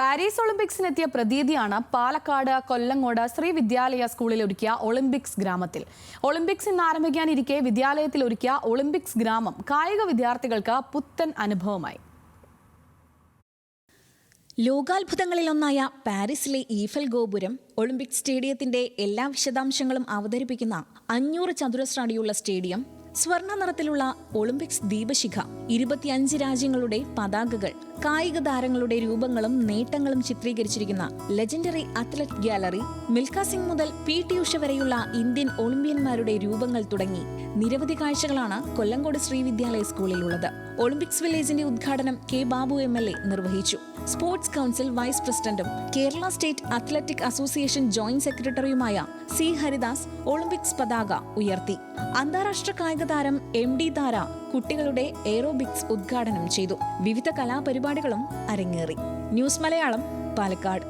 Paris ഒളിമ്പിക്സിനെത്തിയ പ്രതീതിയാണ് പാലക്കാട് കൊല്ലങ്ങോട് ശ്രീവിദ്യാലയ സ്കൂളിൽ ഒരുക്കിയ ഒളിമ്പിക്സ് ഗ്രാമത്തിൽ. ഒളിമ്പിക്സ് ഇന്ന് ആരംഭിക്കാനിരിക്കെ വിദ്യാലയത്തിൽ ഒരുക്കിയ ഒളിമ്പിക്സ് ഗ്രാമം കായിക വിദ്യാർത്ഥികൾക്ക് പുത്തൻ അനുഭവമായി. ലോകാത്ഭുതങ്ങളിലൊന്നായ പാരീസിലെ ഈഫൽ ഗോപുരം, ഒളിമ്പിക് സ്റ്റേഡിയത്തിന്റെ എല്ലാ വിശദാംശങ്ങളും അവതരിപ്പിക്കുന്ന 500 ചതുരശ്ര അടിയുള്ള സ്റ്റേഡിയം, സ്വർണ്ണ നിറത്തിലുള്ള ഒളിമ്പിക്സ് ദീപശിഖ, 25 രാജ്യങ്ങളുടെ പതാകകൾ, കായിക താരങ്ങളുടെ രൂപങ്ങളും നേട്ടങ്ങളും ചിത്രീകരിച്ചിരിക്കുന്ന legendary athlete gallery, Milkha Singh മുതൽ PT ഉഷ വരെയുള്ള ഇന്ത്യൻ ഒളിമ്പ്യന്മാരുടെ രൂപങ്ങൾ തുടങ്ങി നിരവധി കാഴ്ചകളാണ് കൊല്ലങ്കോട് ശ്രീവിദ്യാലയ സ്കൂളിലുള്ളത്. ഒളിമ്പിക്സ് വില്ലേജിന്റെ ഉദ്ഘാടനം K. ബാബു MLA നിർവഹിച്ചു. സ്പോർട്സ് കൗൺസിൽ വൈസ് പ്രസിഡന്റും Kerala state athletic association joint സെക്രട്ടറിയുമായ C. ഹരിദാസ് ഒളിമ്പിക്സ് പതാക ഉയർത്തി. അന്താരാഷ്ട്ര കായിക താരം MD താര കുട്ടികളുടെ എയറോബിക്സ് ഉദ്ഘാടനം ചെയ്തു. വിവിധ കലാപരിപാടികളും അരങ്ങേറി. ന്യൂസ് മലയാളം, പാലക്കാട്.